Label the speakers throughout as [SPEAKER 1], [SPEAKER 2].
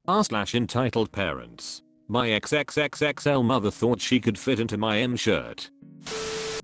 [SPEAKER 1] r/entitled parents. My XXXXL mother thought she could fit into my M shirt.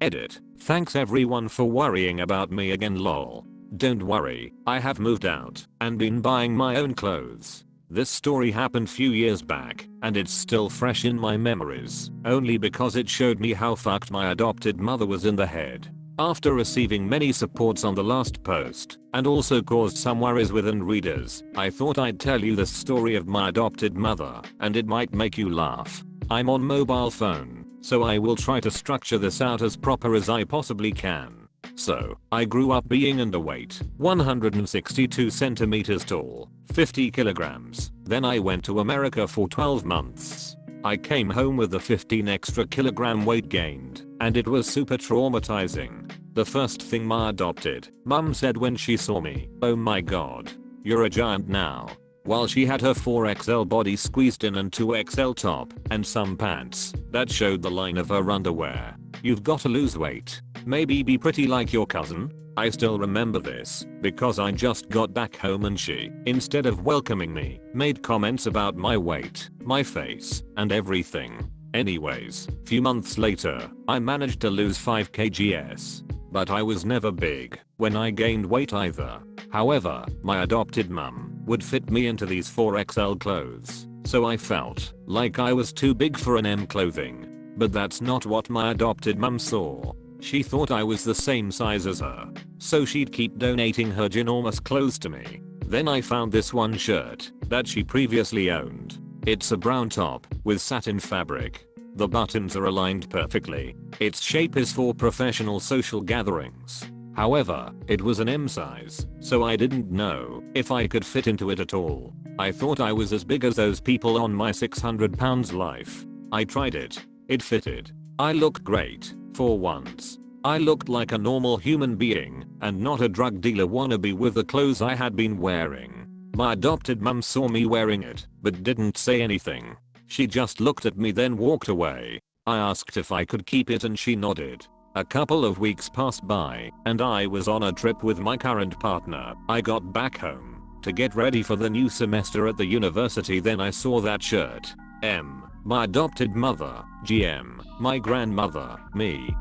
[SPEAKER 1] Edit. Thanks everyone for worrying about me again lol. Don't worry, I have moved out and been buying my own clothes. This story happened few years back and it's still fresh in my memories only because it showed me how fucked my adopted mother was in the head. After receiving many supports on the last post and also caused some worries within readers, I thought I'd tell you the story of my adopted mother and it might make you laugh. I'm on mobile phone, so I will try to structure this out as proper as I possibly can. So, I grew up being underweight, 162 centimeters tall, 50 kilograms. Then I went to America for 12 months. I came home with the 15 extra kilogram weight gained, and it was super traumatizing. The first thing my adopted mum said when she saw me, "Oh my god, you're a giant now." While she had her 4XL body squeezed in and 2XL top and some pants that showed the line of her underwear. "You've got to lose weight. Maybe be pretty like your cousin." I still remember this because I just got back home and she, instead of welcoming me, made comments about my weight, my face, and everything. Anyways, few months later, I managed to lose 5 kgs. But I was never big when I gained weight either. However, my adopted mum would fit me into these 4XL clothes, so I felt like I was too big for an M clothing. But that's not what my adopted mum saw. She thought I was the same size as her, so she'd keep donating her ginormous clothes to me. Then I found this one shirt that she previously owned. It's a brown top with satin fabric. The buttons are aligned perfectly. Its shape is for professional social gatherings. However, it was an M size, so I didn't know if I could fit into it at all. I thought I was as big as those people on my 600 pounds life. I tried it. It fitted. I looked great, for once. I looked like a normal human being and not a drug dealer wannabe with the clothes I had been wearing. My adopted mum saw me wearing it, but didn't say anything. She just looked at me then walked away. I asked if I could keep it and she nodded. A couple of weeks passed by and I was on a trip with my current partner. I got back home to get ready for the new semester at the university. Then I saw that shirt. M. My adopted mother. GM. My grandmother. Me.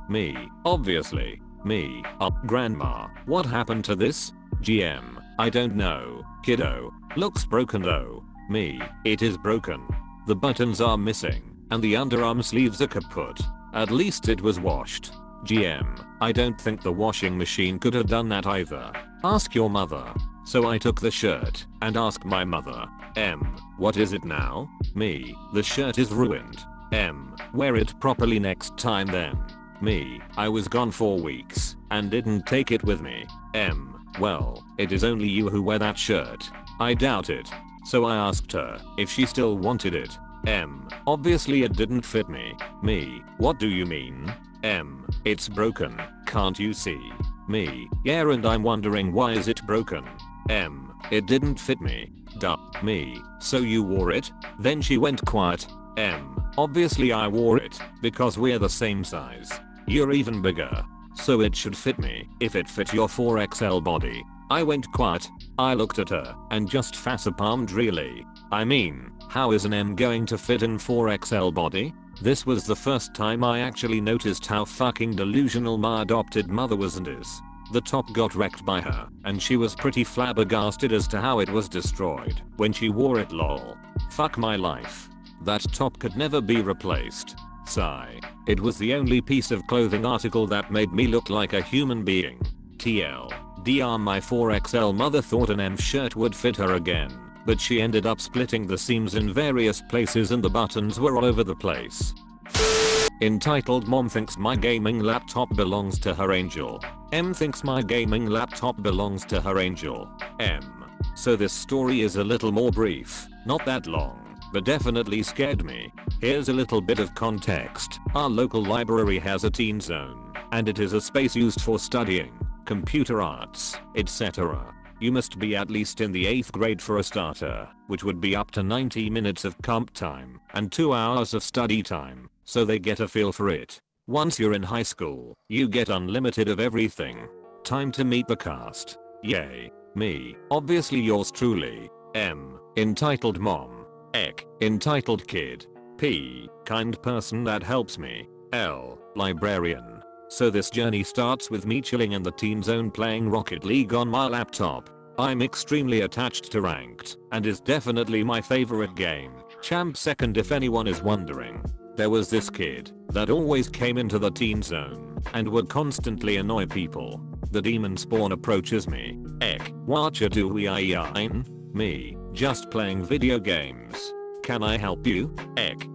[SPEAKER 1] Obviously. Me. Grandma. What happened to this? GM. I don't know. Kiddo. Looks broken though. Me. It is broken. The buttons are missing and the underarm sleeves are kaput. At least it was washed. GM. I don't think the washing machine could have done that either. Ask your mother. So I took the shirt and asked my mother. M. What is it now? Me. The shirt is ruined. M. Wear it properly next time then. Me. I was gone for weeks and didn't take it with me. M. Well, it is only you who wear that shirt. I doubt it. So I asked her if she still wanted it. M. Obviously it didn't fit me. Me. What do you mean? M. It's broken, can't you see? Me. Yeah, and I'm wondering why is it broken? M. It didn't fit me. Duh. Me. So you wore it? Then she went quiet. M. Obviously I wore it because we're the same size. You're even bigger. So it should fit me if it fit your 4XL body. I went quiet. I looked at her and just facepalmed really. I mean, how is an M going to fit in 4XL body? This was the first time I actually noticed how fucking delusional my adopted mother was and is. The top got wrecked by her and she was pretty flabbergasted as to how it was destroyed when she wore it lol. Fuck my life. That top could never be replaced. Sigh. It was the only piece of clothing article that made me look like a human being. TLDR my 4XL mother thought an M shirt would fit her again, but she ended up splitting the seams in various places and the buttons were all over the place. Entitled Mom thinks my gaming laptop belongs to her angel. M thinks my gaming laptop belongs to her angel. M. So this story is a little more brief, not that long, but definitely scared me. Here's a little bit of context. Our local library has a teen zone, and it is a space used for studying, computer arts, etc. You must be at least in the 8th grade for a starter, which would be up to 90 minutes of comp time and 2 hours of study time, so they get a feel for it. Once you're in high school, you get unlimited of everything. Time to meet the cast. Yay. Me. Obviously yours truly. M. Entitled Mom. Entitled kid. P. Kind person that helps me. L. Librarian. So this journey starts with me chilling in the teen zone playing Rocket League on my laptop. I'm extremely attached to ranked and is definitely my favorite game. Champ second if anyone is wondering. There was this kid that always came into the teen zone and would constantly annoy people. The demon spawn approaches me. What you doing? Me, just playing video games. Can I help you?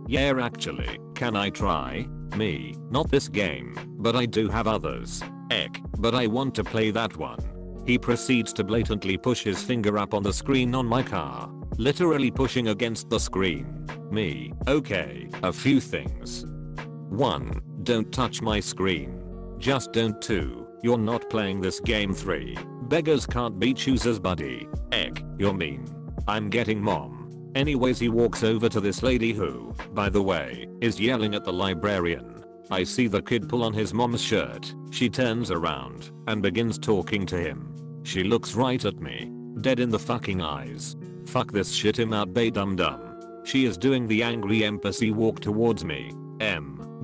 [SPEAKER 1] Yeah actually, can I try? Me, not this game, but I do have others. But I want to play that one. He proceeds to blatantly push his finger up on the screen on my car, literally pushing against the screen. Me, okay, a few things. 1. Don't touch my screen. Just don't. 2. You're not playing this game. 3. Beggars can't be choosers buddy. You're mean. I'm getting mom. Anyways he walks over to this lady who, by the way, is yelling at the librarian. I see the kid pull on his mom's shirt. She turns around and begins talking to him. She looks right at me, dead in the fucking eyes. Fuck this shit him out bae dum dum. She is doing the angry embassy walk towards me.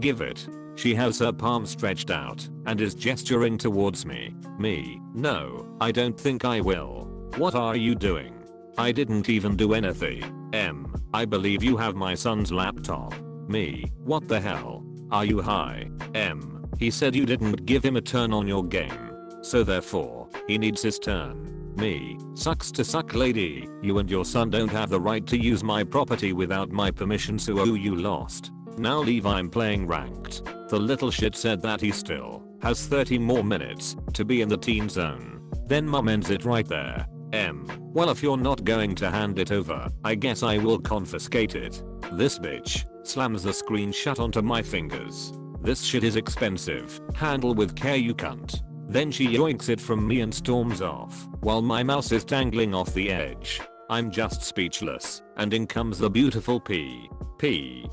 [SPEAKER 1] Give it. She has her palm stretched out and is gesturing towards me. Me, no, I don't think I will. What are you doing? I didn't even do anything. I believe you have my son's laptop. Me, what the hell? Are you high? He said you didn't give him a turn on your game. So therefore, he needs his turn. Me, sucks to suck lady. You and your son don't have the right to use my property without my permission, so you lost. Now leave, I'm playing ranked. The little shit said that he still has 30 more minutes to be in the teen zone. Then mom ends it right there. Well if you're not going to hand it over, I guess I will confiscate it. This bitch slams the screen shut onto my fingers. This shit is expensive. Handle with care you cunt. Then she yoinks it from me and storms off while my mouse is dangling off the edge. I'm just speechless, and in comes the beautiful P.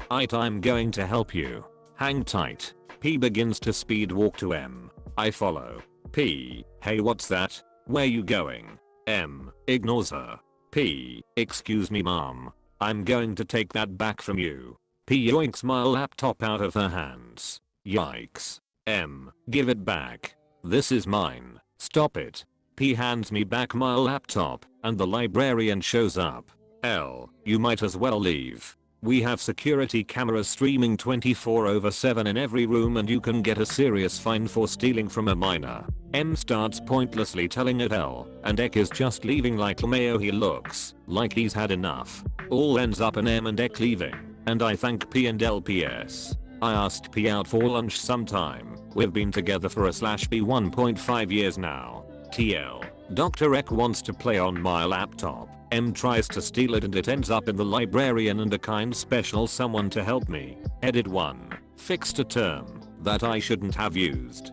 [SPEAKER 1] I'm going to help you. Hang tight. P begins to speed walk to M. I follow. P, hey what's that? Where you going? M ignores her. P, excuse me mom. I'm going to take that back from you. P yoinks my laptop out of her hands. Yikes. M, give it back. This is mine. Stop it. P hands me back my laptop and the librarian shows up. L, you might as well leave. We have security cameras streaming 24/7 in every room and you can get a serious fine for stealing from a minor. M starts pointlessly telling it L, and Ek is just leaving like LMAO. He looks like he's had enough. All ends up in M and Ek leaving, and I thank P and L. PS. I asked P out for lunch sometime. We've been together for /P 1.5 years now. TL. Dr. Ek wants to play on my laptop. M tries to steal it and it ends up in the librarian and a kind special someone to help me. Edit 1. Fixed a term that I shouldn't have used.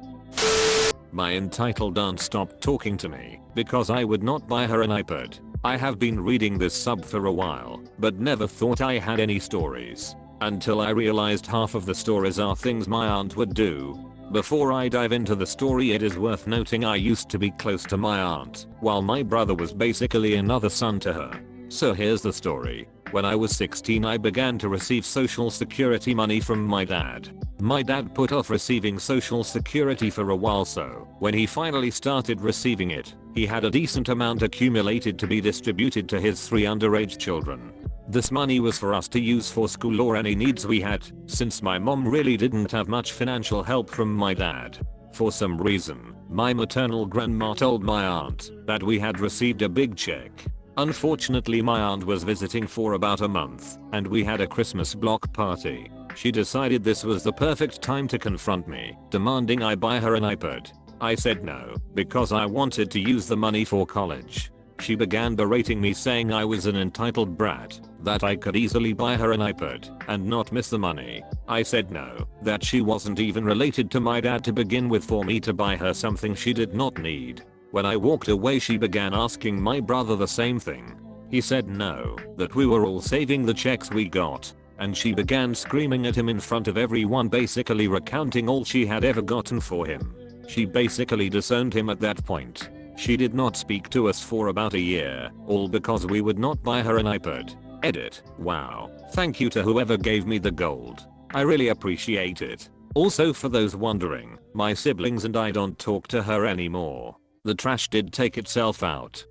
[SPEAKER 1] My entitled aunt stopped talking to me because I would not buy her an iPad. I have been reading this sub for a while, but never thought I had any stories. Until I realized half of the stories are things my aunt would do. Before I dive into the story, it is worth noting I used to be close to my aunt, while my brother was basically another son to her. So here's the story. When I was 16 I began to receive social security money from my dad. My dad put off receiving social security for a while, so when he finally started receiving it, he had a decent amount accumulated to be distributed to his 3 underage children. This money was for us to use for school or any needs we had, since my mom really didn't have much financial help from my dad. For some reason, my maternal grandma told my aunt that we had received a big check. Unfortunately, my aunt was visiting for about a month, and we had a Christmas block party. She decided this was the perfect time to confront me, demanding I buy her an iPad. I said no, because I wanted to use the money for college. She began berating me, saying I was an entitled brat, that I could easily buy her an iPad and not miss the money. I said no, that she wasn't even related to my dad to begin with for me to buy her something she did not need. When I walked away, she began asking my brother the same thing. He said no, that we were all saving the checks we got, and she began screaming at him in front of everyone, basically recounting all she had ever gotten for him. She basically disowned him at that point. She did not speak to us for about a year, all because we would not buy her an iPad. Edit. Wow. Thank you to whoever gave me the gold. I really appreciate it. Also, for those wondering, my siblings and I don't talk to her anymore. The trash did take itself out.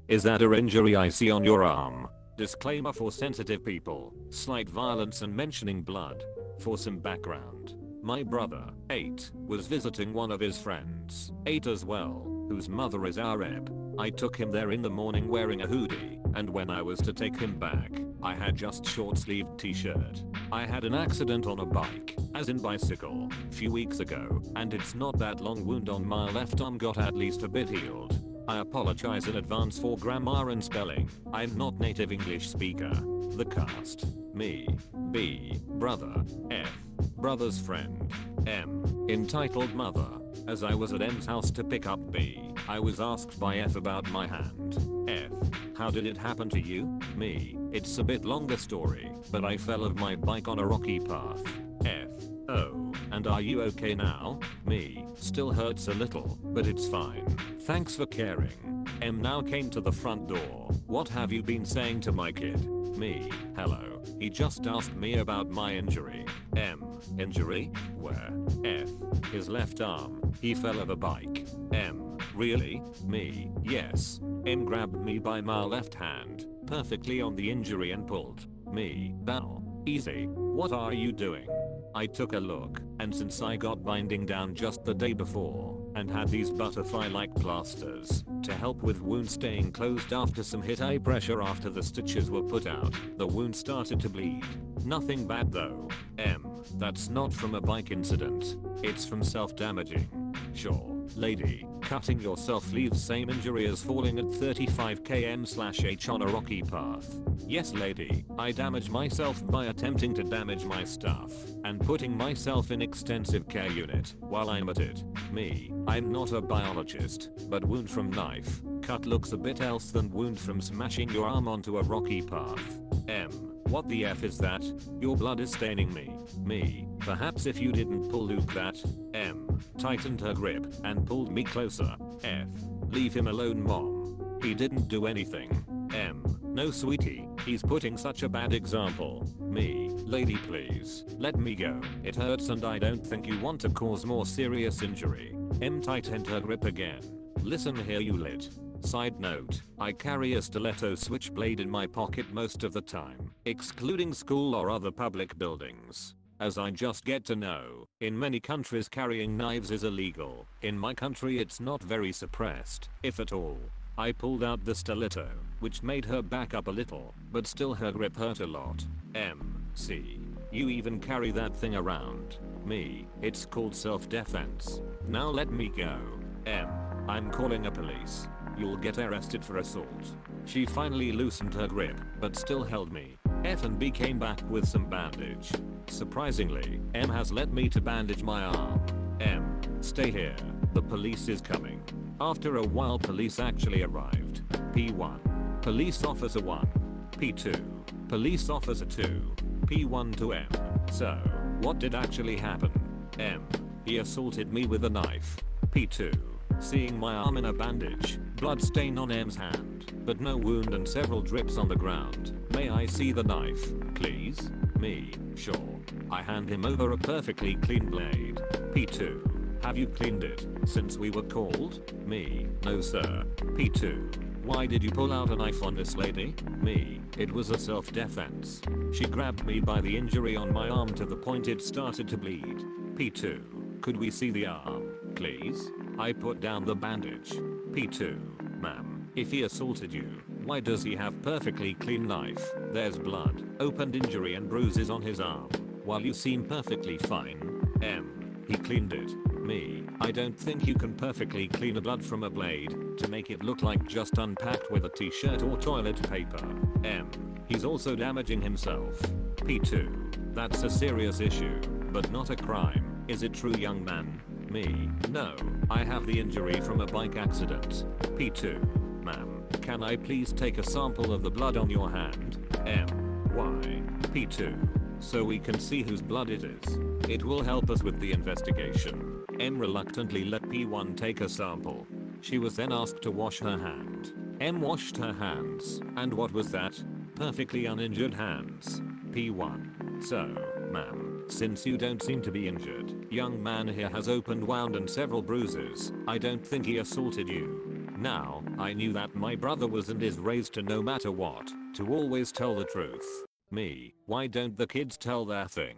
[SPEAKER 1] Is that an injury I see on your arm? Disclaimer for sensitive people, slight violence and mentioning blood. For some background, my brother, 8, was visiting one of his friends, 8 as well, whose mother is Arab. I took him there in the morning wearing a hoodie, and when I was to take him back, I had just short-sleeved t-shirt. I had an accident on a bike, as in bicycle, few weeks ago, and it's not that long wound on my left arm got at least a bit healed. I apologize in advance for grammar and spelling. I'm not native English speaker. The cast. Me. B. Brother. F. Brother's friend. M. Entitled mother. As I was at M's house to pick up B, I was asked by F about my hand. F. How did it happen to you? Me. It's a bit longer story, but I fell off my bike on a rocky path. F. Oh, and are you okay now? Me. Still hurts a little, but it's fine. Thanks for caring. M now came to the front door. What have you been saying to my kid? Me. Hello. He just asked me about my injury. M. Injury? Where? F. His left arm. He fell off a bike. M. Really? Me. Yes. M grabbed me by my left hand, perfectly on the injury and pulled. Me. Ow. Easy. What are you doing? I took a look, and since I got binding down just the day before, and had these butterfly-like plasters to help with wound staying closed after some hit eye pressure after the stitches were put out, the wound started to bleed. Nothing bad though. M. That's not from a bike incident. It's from self-damaging. Sure, lady, cutting yourself leaves same injury as falling at 35 km/h on a rocky path. Yes lady, I damaged myself by attempting to damage my stuff and putting myself in extensive care unit while I'm at it. Me, I'm not a biologist, but wound from knife cut looks a bit else than wound from smashing your arm onto a rocky path. M. What the F is that? Your blood is staining me. Me. Perhaps if you didn't pull Luke that. M. Tightened her grip and pulled me closer. F. Leave him alone mom. He didn't do anything. M. No sweetie, he's putting such a bad example. Me. Lady please, let me go. It hurts and I don't think you want to cause more serious injury. M. Tightened her grip again. Listen here you lit. Side note, I carry a stiletto switchblade in my pocket most of the time, excluding school or other public buildings. As I just get to know, in many countries carrying knives is illegal. In my country it's not very suppressed, if at all. I pulled out the stiletto, which made her back up a little, but still her grip hurt a lot. M. C. You even carry that thing around. Me. It's called self-defense. Now let me go. M. I'm calling a police. You'll get arrested for assault. She finally loosened her grip, but still held me. F and B came back with some bandage. Surprisingly, M has let me to bandage my arm. M. Stay here. The police is coming. After a while police actually arrived. P1. Police officer 1. P2. Police officer 2. P1 to M. So, what did actually happen? M. He assaulted me with a knife. P2. Seeing my arm in a bandage, blood stain on M's hand, but no wound and several drips on the ground. May I see the knife, please? Me. Sure. I hand him over a perfectly clean blade. P2. Have you cleaned it since we were called? Me. No sir. P2. Why did you pull out a knife on this lady? Me. It was a self-defense. She grabbed me by the injury on my arm to the point it started to bleed. P2. Could we see the arm, please? I put down the bandage. P2. Ma'am, if he assaulted you, why does he have perfectly clean knife? There's blood, opened injury and bruises on his arm, while you seem perfectly fine. M. He cleaned it. Me. I don't think you can perfectly clean a blood from a blade to make it look like just unpacked with a t-shirt or toilet paper. M. He's also damaging himself. P2. That's a serious issue, but not a crime. Is it true young man? Me. No. I have the injury from a bike accident. P2. Ma'am, can I please take a sample of the blood on your hand? M. Why? P2. So we can see whose blood it is. It will help us with the investigation. M reluctantly let P1 take a sample. She was then asked to wash her hand. M washed her hands. And what was that? perfectly uninjured hands. P1. So, ma'am, since you don't seem to be injured, young man here has open wound and several bruises. I don't think he assaulted you. Now, I knew that my brother was and is raised to no matter what, to always tell the truth. Me, why don't the kids tell their thing?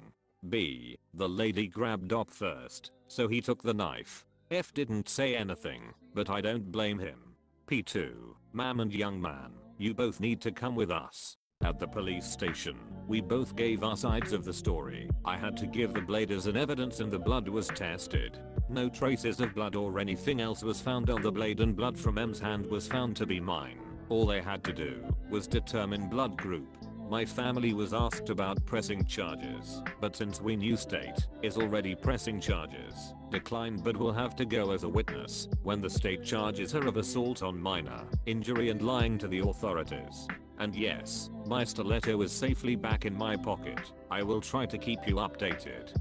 [SPEAKER 1] B, the lady grabbed Op first, so he took the knife. F didn't say anything, but I don't blame him. P2, ma'am and young man, you both need to come with us. At the police station, we both gave our sides of the story. I had to give the blade as an evidence and the blood was tested. No traces of blood or anything else was found on the blade and blood from M's hand was found to be mine. All they had to do was determine blood group. My family was asked about pressing charges, but since we knew state is already pressing charges, declined but will have to go as a witness when the state charges her of assault on minor, injury and lying to the authorities. And yes, my stiletto is safely back in my pocket. I will try to keep you updated.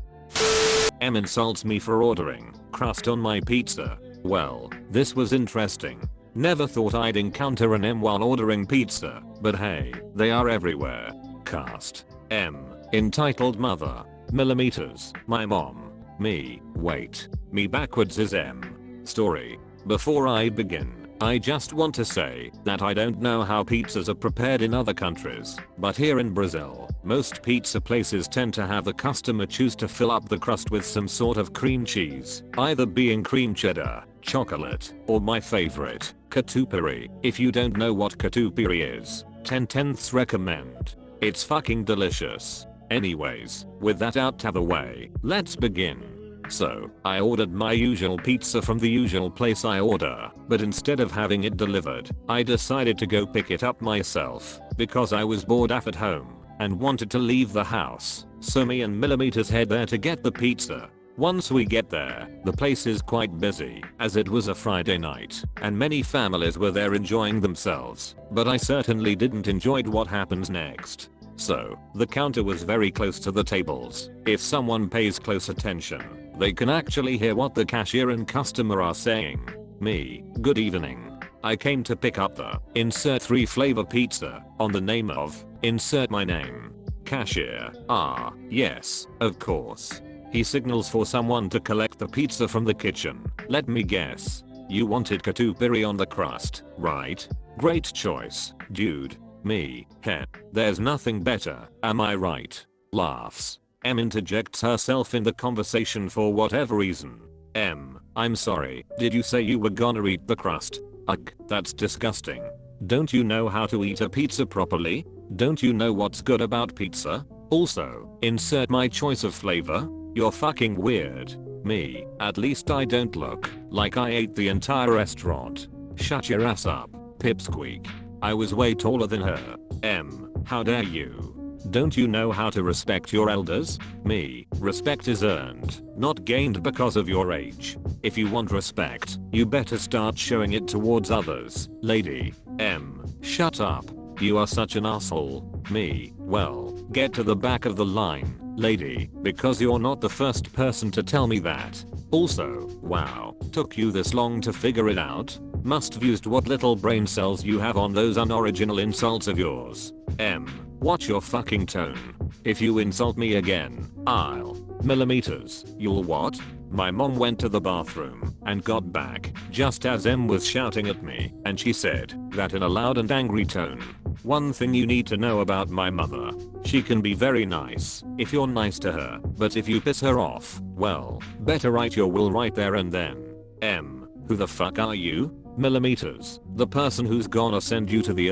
[SPEAKER 1] M insults me for ordering crust on my pizza. Well, this was interesting. Never thought I'd encounter an M while ordering pizza, but hey, they are everywhere. Cast. M. Entitled mother. Millimeters. My mom. Me. Wait. Me backwards is M. Story. Before I begin, I just want to say that I don't know how pizzas are prepared in other countries, but here in Brazil, most pizza places tend to have the customer choose to fill up the crust with some sort of cream cheese, either being cream cheddar, chocolate, or my favorite, catupiry. If you don't know what catupiry is, 10/10ths recommend. It's fucking delicious. Anyways, with that out of the way, let's begin. So, I ordered my usual pizza from the usual place I order, but instead of having it delivered, I decided to go pick it up myself, because I was bored at home, and wanted to leave the house, so me and Millimeters head there to get the pizza. Once we get there, the place is quite busy, as it was a Friday night, and many families were there enjoying themselves, but I certainly didn't enjoy what happens next. So, the counter was very close to the tables. If someone pays close attention, they can actually hear what the cashier and customer are saying. Me, good evening. I came to pick up the insert 3 flavor pizza on the name of insert my name. Cashier, ah, yes, of course. He signals for someone to collect the pizza from the kitchen. Let me guess. You wanted catupiry on the crust, right? Great choice, dude. Me, heh. There's nothing better, am I right? Laughs. M interjects herself in the conversation for whatever reason. M, I'm sorry, did you say you were gonna eat the crust? Ugh, that's disgusting. Don't you know how to eat a pizza properly? Don't you know what's good about pizza? Also, insert my choice of flavor? You're fucking weird. Me, at least I don't look like I ate the entire restaurant. Shut your ass up, pipsqueak. I was way taller than her. M, how dare you? Don't you know how to respect your elders? Me, respect is earned, not gained because of your age. If you want respect, you better start showing it towards others, lady. M, shut up. You are such an asshole. Me, well, get to the back of the line, lady, because you're not the first person to tell me that. Also, wow, took you this long to figure it out? Must have used what little brain cells you have on those unoriginal insults of yours. M, watch your fucking tone. If you insult me again, I'll. Millimeters, you'll what? My mom went to the bathroom and got back just as M was shouting at me, and she said that in a loud and angry tone. One thing you need to know about my mother. She can be very nice if you're nice to her, but if you piss her off, well, better write your will right there and then. M, who the fuck are you? Millimeters, the person who's gonna send you to the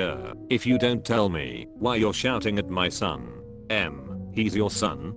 [SPEAKER 1] if you don't tell me why you're shouting at my son. M, he's your son?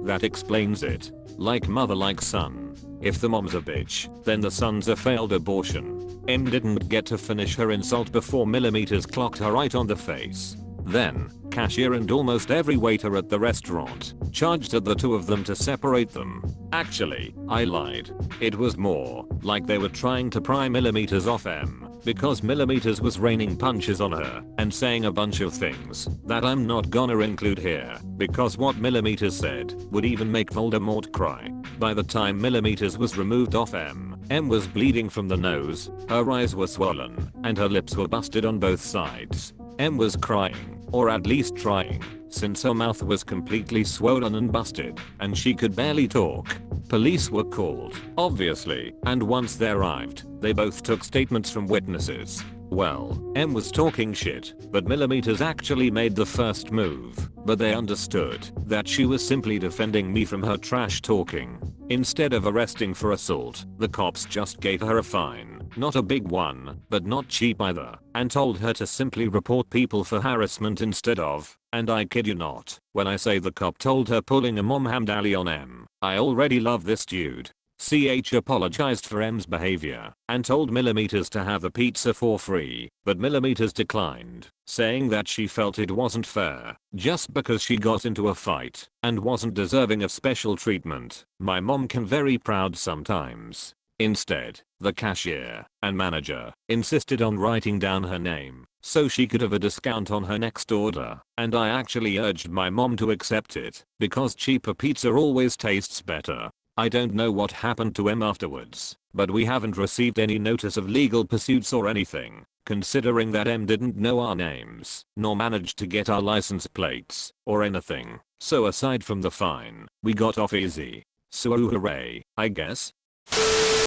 [SPEAKER 1] That explains it. Like mother like son. If the mom's a bitch, then the son's a failed abortion. M didn't get to finish her insult before Millimeters clocked her right on the face. Then, cashier and almost every waiter at the restaurant charged at the two of them to separate them. Actually, I lied. It was more like they were trying to pry Millimeters off M, because Millimeters was raining punches on her and saying a bunch of things that I'm not gonna include here, because what Millimeters said would even make Voldemort cry. By the time Millimeters was removed off M was bleeding from the nose, her eyes were swollen, and her lips were busted on both sides. Em was crying, or at least trying, since her mouth was completely swollen and busted, and she could barely talk. Police were called, obviously, and once they arrived, they both took statements from witnesses. Well, Em was talking shit, but millimeters actually made the first move, but they understood that she was simply defending me from her trash talking. Instead of arresting for assault, the cops just gave her a fine, not a big one, but not cheap either, and told her to simply report people for harassment instead of, and I kid you not, when I say the cop told her pulling a mom hamdally on Em. I already love this dude. CH apologized for Em's behavior and told millimeters to have the pizza for free, but millimeters declined, saying that she felt it wasn't fair just because she got into a fight and wasn't deserving of special treatment. My mom can very proud sometimes. Instead, the cashier and manager insisted on writing down her name so she could have a discount on her next order, and I actually urged my mom to accept it because cheaper pizza always tastes better. I don't know what happened to Em afterwards, but we haven't received any notice of legal pursuits or anything, considering that Em didn't know our names, nor managed to get our license plates, or anything. So aside from the fine, we got off easy. So hooray, I guess.